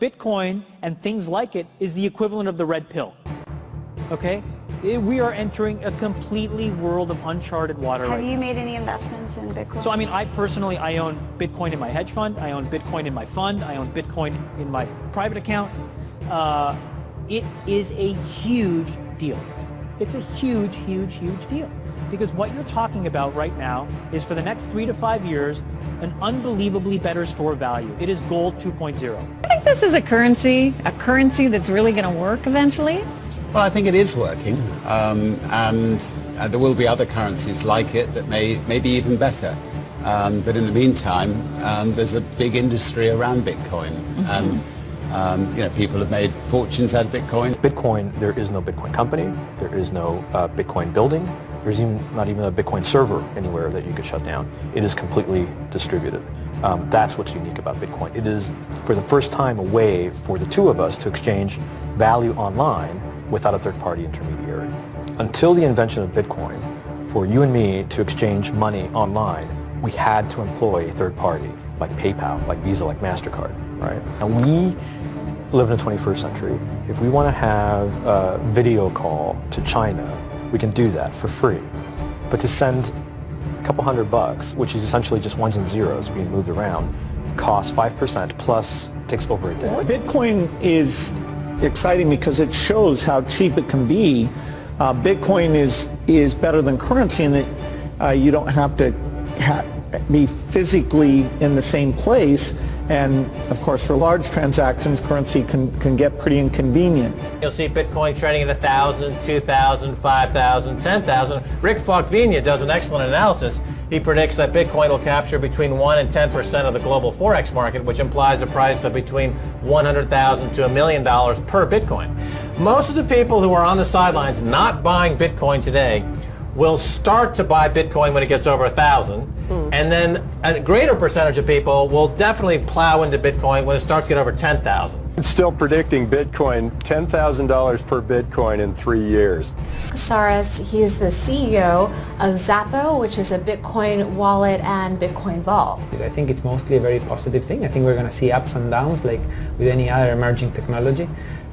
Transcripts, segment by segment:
Bitcoin and things like it is the equivalent of the red pill. Okay? We are entering a completely world of uncharted water right now. Have you made any investments in Bitcoin? So I mean, I own Bitcoin in my hedge fund, I own Bitcoin in my fund, I own Bitcoin in my private account. It is a huge deal. It's a huge, huge, huge deal. Because what you're talking about right now is for the next 3 to 5 years, an unbelievably better store value. It is gold 2.0. I think this is a currency that's really going to work eventually. Well, I think it is working, and there will be other currencies like it that may be even better. But in the meantime, there's a big industry around Bitcoin, and people have made fortunes out of Bitcoin. Bitcoin, there is no Bitcoin company, there is no Bitcoin building, there's not even a Bitcoin server anywhere that you could shut down. It is completely distributed. That's what's unique about Bitcoin. It is, for the first time, a way for the two of us to exchange value online without a third-party intermediary. Until the invention of Bitcoin, for you and me to exchange money online, we had to employ a third party, like PayPal, like Visa, like MasterCard, right? And we live in the 21st century. If we want to have a video call to China, we can do that for free. But to send a couple $100, which is essentially just ones and zeros being moved around, costs 5% plus takes over a day. Bitcoin is exciting because it shows how cheap it can be. Bitcoin is better than currency in that you don't have to be physically in the same place, and of course for large transactions currency can get pretty inconvenient. You'll see Bitcoin trading at 1,000, 2,000, 5,000, 10,000. Rick Falkvinia does an excellent analysis. He predicts that Bitcoin will capture between 1 and 10% of the global Forex market, which implies a price of between $100,000 to $1 million per Bitcoin. Most of the people who are on the sidelines not buying Bitcoin today will start to buy Bitcoin when it gets over 1,000, and then a greater percentage of people will definitely plow into Bitcoin when it starts to get over 10,000. It's still predicting Bitcoin, $10,000 per Bitcoin in 3 years. Saras, he is the CEO of Zappo, which is a Bitcoin wallet and Bitcoin vault. I think it's mostly a very positive thing. I think we're going to see ups and downs like with any other emerging technology,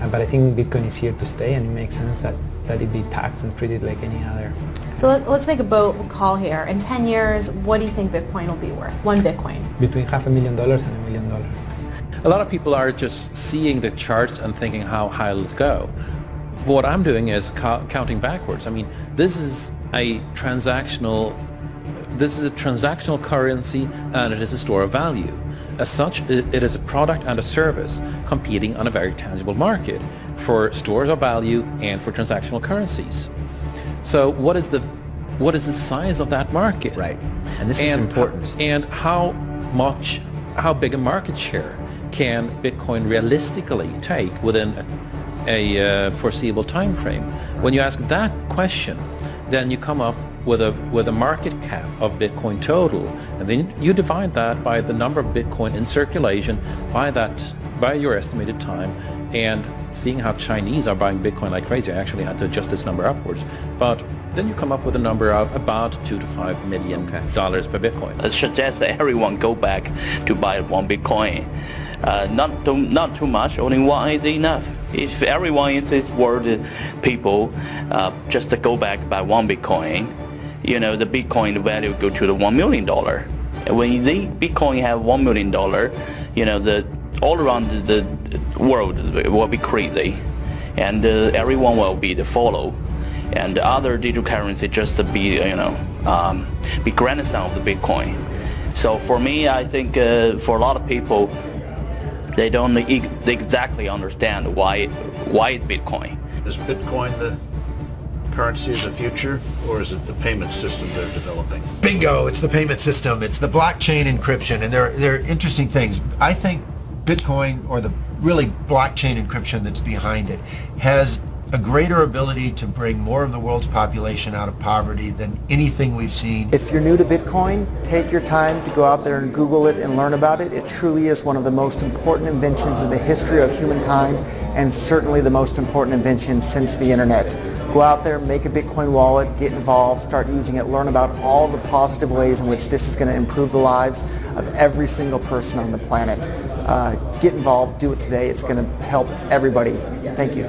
but I think Bitcoin is here to stay, and it makes sense that it be taxed and treated like any other. So let's make a bold call here. In 10 years, what do you think Bitcoin will be worth? One Bitcoin. Between $500,000 and $1 million. A lot of people are just seeing the charts and thinking how high will it go. What I'm doing is counting backwards. I mean, this is a transactional currency, and it is a store of value. As such, it is a product and a service competing on a very tangible market for stores of value and for transactional currencies. So what is the size of that market? Right, and this is important. And how big a market share can Bitcoin realistically take within a foreseeable time frame? When you ask that question, then you come up with a market cap of Bitcoin total, and then you divide that by the number of Bitcoin in circulation by your estimated time. And seeing how Chinese are buying Bitcoin like crazy, I actually had to adjust this number upwards, but then you come up with a number of about $2 to $5 million per Bitcoin. It suggests that everyone go back to buy one Bitcoin. Not too much, only one is enough. If everyone in this world, people just to go back buy one Bitcoin, the Bitcoin value go to the $1 million. And when the Bitcoin have $1 million, all around the world will be crazy, and everyone will be the follow, and the other digital currency just to be be grandson of the Bitcoin. So for me, I think for a lot of people, they don't exactly understand why it's Bitcoin. Is Bitcoin the currency of the future, or is it the payment system they're developing? Bingo! It's the payment system. It's the blockchain encryption, and they're interesting things. I think Bitcoin, or the really blockchain encryption that's behind it, has a greater ability to bring more of the world's population out of poverty than anything we've seen. If you're new to Bitcoin, take your time to go out there and Google it and learn about it. It truly is one of the most important inventions in the history of humankind, and certainly the most important invention since the internet. Go out there, make a Bitcoin wallet, get involved, start using it, learn about all the positive ways in which this is going to improve the lives of every single person on the planet. Get involved, do it today. It's going to help everybody. Thank you.